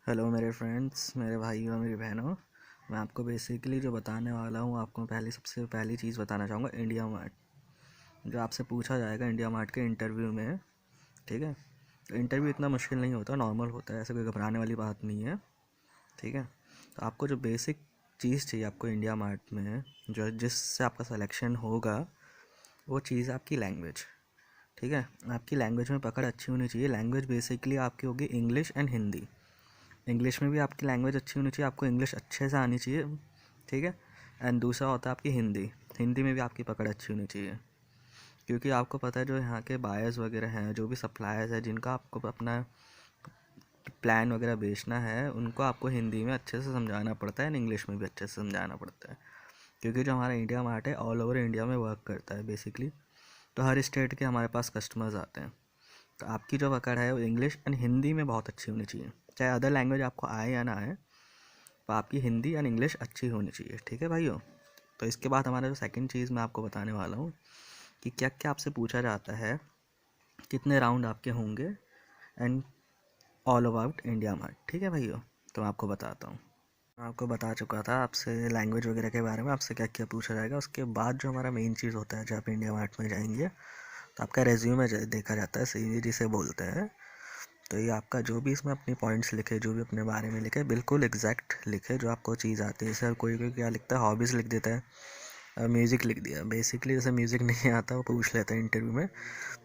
Hello मेरे friends, मेरे भाइयों, मेरी बहनों। मैं आपको बेसिकली जो बताने वाला हूँ, आपको सबसे पहली चीज़ बताना चाहूँगा इंडिया मार्ट। जो आपसे पूछा जाएगा इंडिया मार्ट के इंटरव्यू में, ठीक है। तो इंटरव्यू इतना मुश्किल नहीं होता, नॉर्मल होता है, ऐसे कोई घबराने वाली बात नहीं है, ठीक है। तो आपको जो बेसिक चीज़ चाहिए आपको इंडिया मार्ट में, जो जिससे आपका सिलेक्शन होगा, वो चीज़ है आपकी लैंग्वेज, ठीक है। आपकी लैंग्वेज में पकड़ अच्छी होनी चाहिए। लैंग्वेज बेसिकली आपकी होगी इंग्लिश एंड हिंदी। इंग्लिश में भी आपकी लैंग्वेज अच्छी होनी चाहिए, आपको इंग्लिश अच्छे से आनी चाहिए, ठीक है। एंड दूसरा होता है आपकी हिंदी। हिंदी में भी आपकी पकड़ अच्छी होनी चाहिए, क्योंकि आपको पता है जो यहाँ के बायर्स वगैरह हैं, जो भी सप्लायर्स हैं, जिनका आपको अपना प्लान वगैरह बेचना है, उनको आपको हिंदी में अच्छे से समझाना पड़ता है एंड इंग्लिश में भी अच्छे से समझाना पड़ता है। क्योंकि जो हमारा इंडिया मार्ट है ऑल ओवर इंडिया में वर्क करता है बेसिकली। तो हर स्टेट के हमारे पास कस्टमर्स आते हैं। तो आपकी जो पकड़ है वो इंग्लिश एंड हिंदी में बहुत अच्छी होनी चाहिए। चाहे अदर लैंग्वेज आपको आए या ना आए, तो आपकी हिंदी एंड इंग्लिश अच्छी होनी चाहिए, ठीक है भाइयों। तो इसके बाद हमारा जो सेकंड चीज़ मैं आपको बताने वाला हूँ कि क्या क्या आपसे पूछा जाता है, कितने राउंड आपके होंगे, and all about India mart, ठीक है भाइयों। तो मैं आपको बताता हूँ। मैं आपको बता चुका था आपसे लैंग्वेज वगैरह के बारे में, आपसे क्या क्या पूछा जाएगा। उसके बाद जो हमारा मेन चीज़ होता है, जब आप इंडिया मार्ट में जाएंगे तो आपका रेज्यूमे देखा जाता है, सीवी जिसे बोलते हैं। तो ये आपका जो भी इसमें अपनी पॉइंट्स लिखे, जो भी अपने बारे में लिखे, बिल्कुल एग्जैक्ट लिखे, जो आपको चीज़ आती है। जैसे कोई कोई क्या लिखता है, हॉबीज़ लिख देता है, म्यूज़िक लिख दिया। बेसिकली जैसे म्यूज़िक नहीं आता वो पूछ लेते हैं इंटरव्यू में।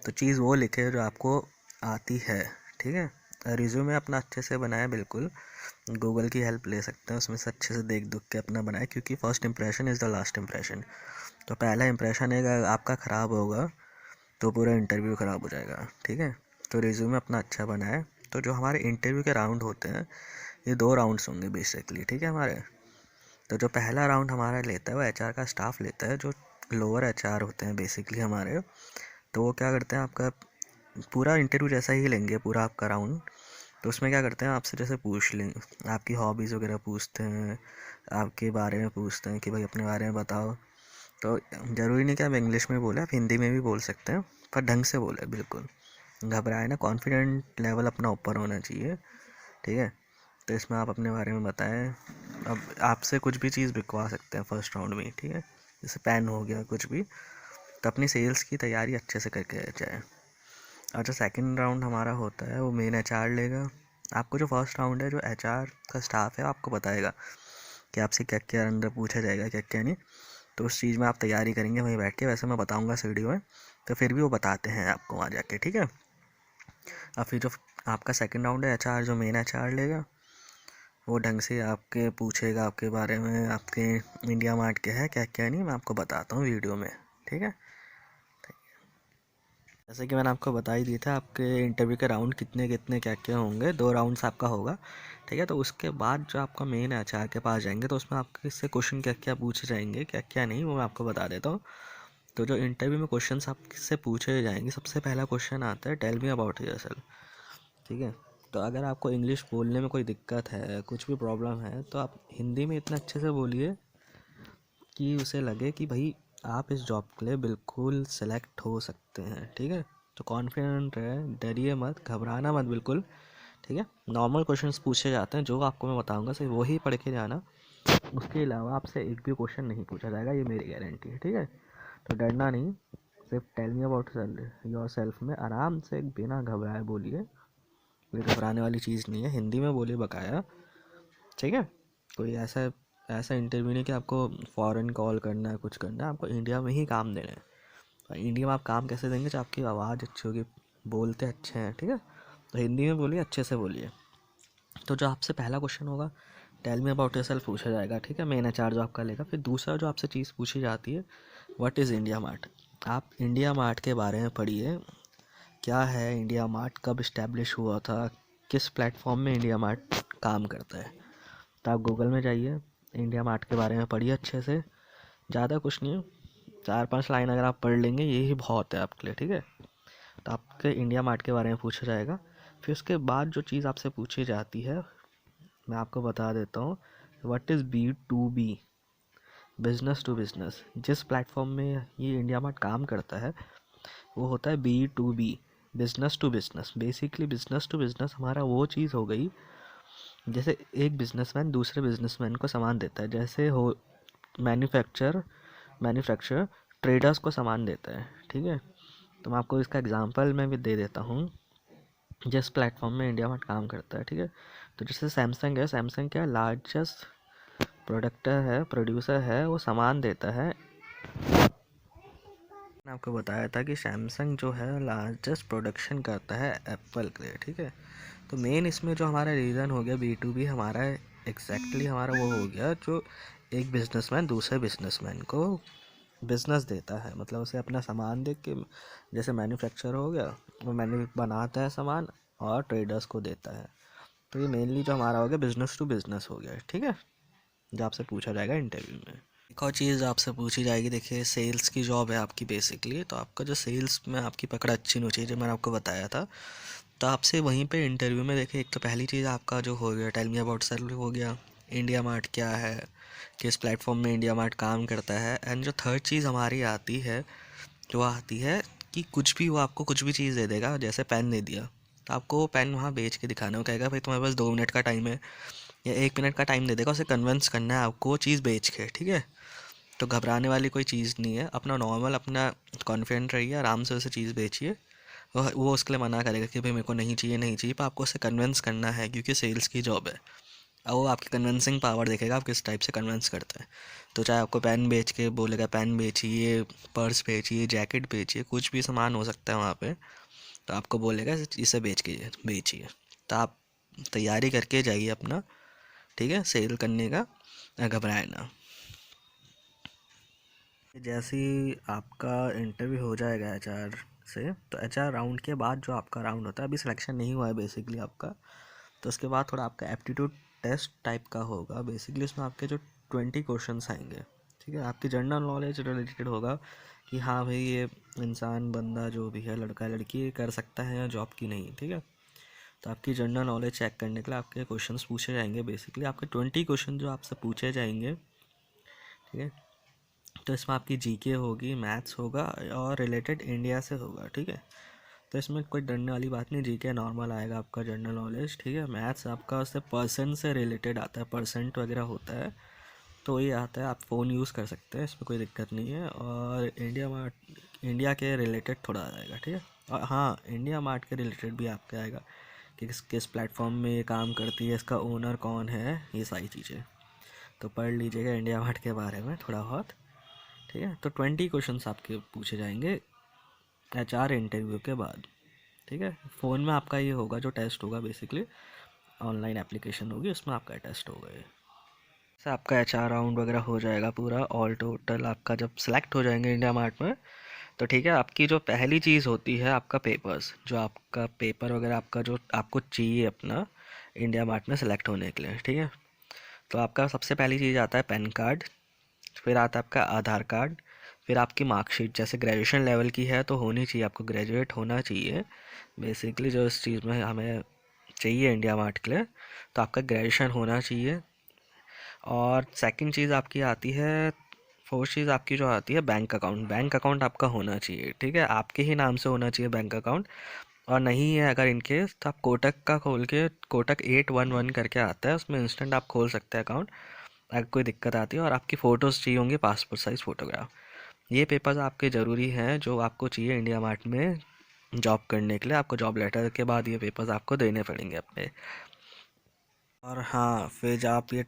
तो चीज़ वो लिखे जो आपको आती है, ठीक है। रिज्यूमे अपना अच्छे से बनाए, बिल्कुल गूगल की हेल्प ले सकते हैं, उसमें से अच्छे से देख दुख के अपना बनाए, क्योंकि first impression is the last impression. तो पहला इंप्रेशन अगर आपका ख़राब होगा तो पूरा इंटरव्यू ख़राब हो जाएगा, ठीक है। तो रिज्यूमे अपना अच्छा बनाए। तो जो हमारे इंटरव्यू के राउंड होते हैं, ये 2 राउंड्स होंगे बेसिकली, ठीक है हमारे। तो जो पहला राउंड हमारा लेता है वो एचआर का स्टाफ लेता है, जो लोअर एचआर होते हैं बेसिकली हमारे। तो वो क्या करते हैं, आपका पूरा इंटरव्यू जैसा ही लेंगे, पूरा आपका राउंड। तो उसमें क्या करते हैं, आपसे जैसे पूछ लेंगे, आपकी हॉबीज़ वगैरह पूछते हैं, आपके बारे में पूछते हैं कि भाई अपने बारे में बताओ। तो ज़रूरी नहीं कि आप इंग्लिश में बोले, आप हिंदी में भी बोल सकते हैं, पर ढंग से बोले, बिल्कुल घबराए ना। कॉन्फिडेंट लेवल अपना ऊपर होना चाहिए, ठीक है। तो इसमें आप अपने बारे में बताएं। अब आपसे कुछ भी चीज़ बिकवा सकते हैं फर्स्ट राउंड में, ठीक है। जैसे पेन हो गया, कुछ भी। तो अपनी सेल्स की तैयारी अच्छे से करके जाए। और जो सेकंड राउंड हमारा होता है वो मेन एचआर लेगा। आपको जो फर्स्ट राउंड है, जो एचआर का स्टाफ है, आपको बताएगा कि आपसे क्या क्या अंदर पूछा जाएगा, क्या क्या नहीं। तो उस चीज़ में आप तैयारी करेंगे वहीं बैठ के। वैसे मैं बताऊंगा इस वीडियो में, तो फिर भी वो बताते हैं आपको वहाँ जाके, ठीक है। अब फिर जो आपका सेकंड राउंड है, एचआर जो मेन एचआर लेगा, वो ढंग से आपके पूछेगा आपके बारे में, आपके इंडिया मार्ट के है क्या क्या नहीं, मैं आपको बताता हूँ वीडियो में, ठीक है। जैसे कि मैंने आपको बता ही दिया था, आपके इंटरव्यू के राउंड कितने कितने क्या क्या होंगे, 2 राउंड्स आपका होगा, ठीक है। तो उसके बाद जो आपका मेन एचआर के पास जाएंगे, तो उसमें आपके इससे क्वेश्चन क्या क्या पूछे जाएंगे, क्या क्या नहीं, वो मैं आपको बता देता हूँ। तो जो इंटरव्यू में क्वेश्चंस आपसे पूछे जाएंगे, सबसे पहला क्वेश्चन आता है, टेल मी अबाउट योरसेल्फ, ठीक है। तो अगर आपको इंग्लिश बोलने में कोई दिक्कत है, कुछ भी प्रॉब्लम है, तो आप हिंदी में इतना अच्छे से बोलिए कि उसे लगे कि भाई आप इस जॉब के लिए बिल्कुल सेलेक्ट हो सकते हैं, ठीक है। तो कॉन्फिडेंट रहे, डरिए मत, घबराना मत, बिल्कुल, ठीक है। नॉर्मल क्वेश्चंस पूछे जाते हैं, जो आपको मैं बताऊंगा सिर्फ वही पढ़ के जाना। उसके अलावा आपसे एक भी क्वेश्चन नहीं पूछा जाएगा, ये मेरी गारंटी है, ठीक है। तो डरना नहीं, सिर्फ tell me about yourself में आराम से बिना घबराए बोलिए। कोई घबराने वाली चीज़ नहीं है, हिंदी में बोलिए बकाया, ठीक है। कोई ऐसा ऐसा इंटरव्यू नहीं कि आपको फ़ॉरेन कॉल करना है, कुछ करना है, आपको इंडिया में ही काम देना है। और इंडिया में आप काम कैसे देंगे, जब आपकी आवाज़ अच्छी होगी, बोलते अच्छे हैं, ठीक है। तो हिंदी में बोलिए, अच्छे से बोलिए। तो जो आपसे पहला क्वेश्चन होगा, टेल मी अबाउट योरसेल्फ पूछा जाएगा, ठीक है, मेन एचआर जो आपका लेगा। फिर दूसरा जो आपसे चीज़ पूछी जाती है, व्हाट इज़ इंडिया मार्ट। आप इंडिया मार्ट के बारे में पढ़िए, क्या है इंडिया मार्ट, कब इस्टेब्लिश हुआ था, किस प्लेटफॉर्म में इंडिया मार्ट काम करता है। तो आप गूगल में जाइए, इंडिया मार्ट के बारे में पढ़िए अच्छे से। ज़्यादा कुछ नहीं, 4-5 लाइन अगर आप पढ़ लेंगे यही बहुत है आपके लिए, ठीक है। तो आपके इंडिया मार्ट के बारे में पूछा जाएगा। फिर उसके बाद जो चीज़ आपसे पूछी जाती है, मैं आपको बता देता हूँ, what is B2B, business to business. जिस प्लेटफॉर्म में ये इंडिया मार्ट काम करता है वो होता है B2B, business to business. Basically business to business हमारा वो चीज़ हो गई जैसे एक बिजनेसमैन दूसरे बिजनेसमैन को सामान देता है, जैसे हो मैन्युफैक्चर ट्रेडर्स को सामान देता है, ठीक है। तो मैं आपको इसका एग्जांपल मैं भी दे देता हूँ जिस प्लेटफॉर्म में इंडिया मार्ट काम करता है, ठीक है। तो जैसे सैमसंग है, सैमसंग क्या लार्जेस्ट प्रोड्यूसर है, वो सामान देता है। मैंने आपको बताया था कि सैमसंग जो है लार्जेस्ट प्रोडक्शन करता है एप्पल के लिए, ठीक है। तो मेन इसमें जो हमारा रीज़न हो गया B2B हमारा, एग्जैक्टली हमारा वो हो गया जो एक बिजनेसमैन दूसरे बिजनेसमैन को बिजनेस देता है, मतलब उसे अपना सामान दे के, जैसे मैन्युफैक्चर हो गया, वो बनाता है सामान और ट्रेडर्स को देता है। तो ये मेनली जो हमारा हो गया बिजनेस टू बिजनेस हो गया, ठीक है, जो आपसे पूछा जाएगा इंटरव्यू में। एक और चीज़ आपसे पूछी जाएगी, देखिए सेल्स की जॉब है आपकी बेसिकली, तो आपका जो सेल्स में आपकी पकड़ अच्छी नहीं चाहिए, जो मैंने आपको बताया था। तो आपसे वहीं पे इंटरव्यू में देखिए, एक तो पहली चीज़ आपका जो हो गया टेल मी अबाउट सेल्फ हो गया, इंडिया मार्ट क्या है, किस प्लेटफॉर्म में इंडिया मार्ट काम करता है। एंड जो थर्ड चीज़ हमारी आती है, जो आती है कि कुछ भी वो आपको कुछ भी चीज़ दे देगा, जैसे पेन दे दिया तो आपको वो पेन वहाँ बेच के दिखाना, वो कहेगा भाई तुम्हारे पास 2 मिनट का टाइम है, या 1 मिनट का टाइम दे देगा, उसे कन्विंस करना है आपको वो चीज़ बेच के, ठीक है। तो घबराने वाली कोई चीज़ नहीं है, अपना नॉर्मल अपना कॉन्फिडेंट रहिए, आराम से उसे चीज़ बेचिए। वो उसके लिए मना करेगा कि भाई मेरे को नहीं चाहिए नहीं चाहिए, पर आपको उसे कन्विंस करना है क्योंकि सेल्स की जॉब है। अब वो आपकी कन्विंसिंग पावर देखेगा आप किस टाइप से कन्विंस करते हैं। तो चाहे आपको पेन बेच के बोलेगा पेन बेचिए, पर्स बेचिए, जैकेट बेचिए, कुछ भी सामान हो सकता है वहाँ पे, तो आपको बोलेगा इसे बेचिए। तो आप तैयारी करके जाइए अपना, ठीक है, सेल करने का, घबराए ना। जैसे ही आपका इंटरव्यू हो जाएगा HR से, तो HR राउंड के बाद जो आपका राउंड होता है, अभी सिलेक्शन नहीं हुआ है बेसिकली आपका, तो उसके बाद थोड़ा आपका एप्टीट्यूड टेस्ट टाइप का होगा। बेसिकली उसमें आपके जो 20 क्वेश्चंस आएंगे, ठीक है, आपकी जनरल नॉलेज रिलेटेड होगा कि हाँ भाई ये इंसान बंदा जो भी है, लड़का लड़की कर सकता है या जॉब की नहीं, ठीक है। तो आपकी जनरल नॉलेज चेक करने के लिए आपके क्वेश्चंस पूछे जाएंगे, बेसिकली आपके 20 क्वेश्चन जो आपसे पूछे जाएंगे, ठीक है। तो इसमें आपकी GK होगी, मैथ्स होगा और रिलेटेड इंडिया से होगा, ठीक है। तो इसमें कोई डरने वाली बात नहीं, GK नॉर्मल आएगा आपका जनरल नॉलेज, ठीक है। मैथ्स आपका उससे परसेंट से रिलेटेड आता है, परसेंट वगैरह होता है, तो ये आता है, आप फ़ोन यूज़ कर सकते हैं, इसमें कोई दिक्कत नहीं है। और इंडिया के रिलेटेड थोड़ा आ जाएगा, ठीक है। और हाँ, इंडिया मार्ट के रिलेटेड भी आपके आएगा कि किस किस प्लेटफॉर्म में ये काम करती है, इसका ओनर कौन है, ये सारी चीज़ें तो पढ़ लीजिएगा इंडिया मार्ट के बारे में थोड़ा बहुत, ठीक है। तो 20 क्वेश्चंस आपके पूछे जाएंगे HR इंटरव्यू के बाद, ठीक है। फ़ोन में आपका ये होगा जो टेस्ट होगा, बेसिकली ऑनलाइन एप्लीकेशन होगी, उसमें आपका टेस्ट होगा ये। से आपका HR राउंड वगैरह हो जाएगा पूरा, ऑल टोटल आपका जब सेलेक्ट हो जाएंगे इंडिया मार्ट में, तो ठीक है, आपकी जो पहली चीज़ होती है आपका पेपर्स, जो आपका पेपर वगैरह आपका जो आपको चाहिए अपना इंडिया मार्ट में सेलेक्ट होने के लिए, ठीक है। तो आपका सबसे पहली चीज़ आता है पैन कार्ड, फिर आता है आपका आधार कार्ड, फिर आपकी मार्कशीट, जैसे ग्रेजुएशन लेवल की है तो होनी चाहिए, आपको ग्रेजुएट होना चाहिए बेसिकली, जो इस चीज़ में हमें चाहिए इंडिया मार्ट के लिए, तो आपका ग्रेजुएशन होना चाहिए। और सेकंड चीज़ आपकी आती है, फोर्थ चीज़ आपकी जो आती है बैंक अकाउंट, बैंक अकाउंट आपका होना चाहिए, ठीक है, आपके ही नाम से होना चाहिए बैंक अकाउंट। और नहीं है अगर इनकेस, तो आप कोटक का खोल के, कोटक 811 करके आता है, उसमें इंस्टेंट आप खोल सकते हैं अकाउंट अगर कोई दिक्कत आती है। और आपकी फ़ोटोज़ चाहिए होंगी, पासपोर्ट साइज़ फ़ोटोग्राफ, ये पेपर्स आपके ज़रूरी हैं जो आपको चाहिए इंडिया मार्ट में जॉब करने के लिए। आपको जॉब लेटर के बाद ये पेपर्स आपको देने पड़ेंगे अपने। और हाँ, फिर जब आप ये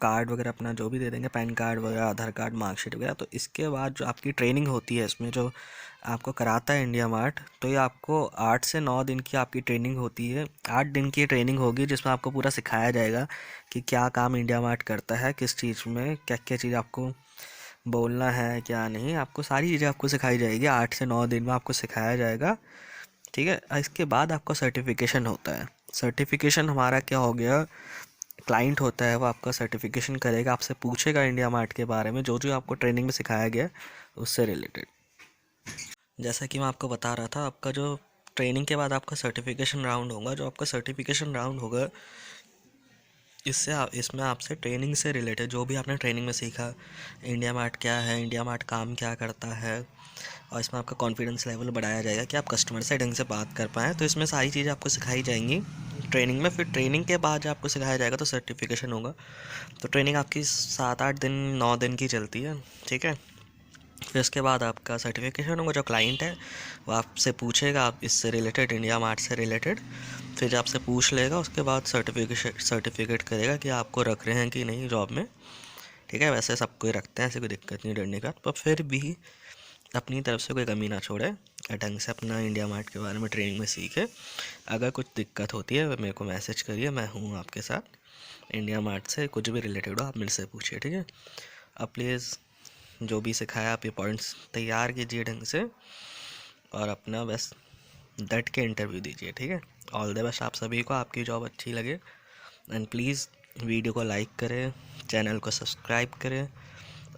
कार्ड वगैरह अपना जो भी दे देंगे, पैन कार्ड वगैरह, आधार कार्ड, मार्कशीट वगैरह, तो इसके बाद जो आपकी ट्रेनिंग होती है इसमें जो आपको कराता है इंडिया मार्ट, तो ये आपको 8 से 9 दिन की आपकी ट्रेनिंग होती है। 8 दिन की ट्रेनिंग होगी जिसमें आपको पूरा सिखाया जाएगा कि क्या काम इंडिया मार्ट करता है, किस चीज़ में क्या क्या चीज़ आपको बोलना है, क्या नहीं, आपको सारी चीज़ें आपको सिखाई जाएगी, 8 से 9 दिन में आपको सिखाया जाएगा, ठीक है। इसके बाद आपका सर्टिफिकेशन होता है। सर्टिफिकेशन हमारा क्या हो गया, क्लाइंट होता है वो आपका सर्टिफिकेशन करेगा, आपसे पूछेगा इंडिया मार्ट के बारे में, जो जो आपको ट्रेनिंग में सिखाया गया उससे रिलेटेड। जैसा कि मैं आपको बता रहा था, आपका जो ट्रेनिंग के बाद आपका सर्टिफिकेशन राउंड होगा, जो आपका सर्टिफिकेशन राउंड होगा, इसमें आपसे ट्रेनिंग से रिलेटेड जो भी आपने ट्रेनिंग में सीखा, इंडिया मार्ट क्या है, इंडिया मार्ट काम क्या करता है, और इसमें आपका कॉन्फिडेंस लेवल बढ़ाया जाएगा कि आप कस्टमर से ढंग से बात कर पाएँ, तो इसमें सारी चीज़ें आपको सिखाई जाएंगी ट्रेनिंग में, फिर ट्रेनिंग के बाद जब आपको सिखाया जाएगा तो सर्टिफिकेशन होगा। तो ट्रेनिंग आपकी 7-8 दिन 9 दिन की चलती है, ठीक है। फिर उसके बाद आपका सर्टिफिकेशन होगा। जो क्लाइंट है वो आपसे पूछेगा, आप इससे रिलेटेड, इंडिया मार्ट से रिलेटेड, फिर जब आपसे पूछ लेगा उसके बाद सर्टिफिकेट करेगा कि आपको रख रहे हैं कि नहीं जॉब में, ठीक है। वैसे सबको ही रखते हैं, ऐसे कोई दिक्कत नहीं डरने का, पर फिर भी अपनी तरफ से कोई कमी ना छोड़े, ढंग से अपना इंडिया मार्ट के बारे में ट्रेनिंग में सीखे। अगर कुछ दिक्कत होती है मेरे को मैसेज करिए, मैं हूँ आपके साथ। इंडिया मार्ट से कुछ भी रिलेटेड हो आप मेरे से पूछिए, ठीक है। अब प्लीज़ जो भी सिखाया आप ये पॉइंट्स तैयार कीजिए ढंग से, और अपना बस डट के इंटरव्यू दीजिए, ठीक है। ऑल द बेस्ट आप सभी को, आपकी जॉब अच्छी लगे। एंड प्लीज़ वीडियो को लाइक करें, चैनल को सब्सक्राइब करें,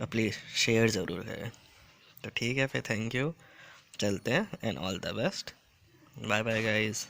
और प्लीज़ शेयर ज़रूर करें। तो ठीक है फिर, थैंक यू, चलते हैं, and all the best, bye bye guys.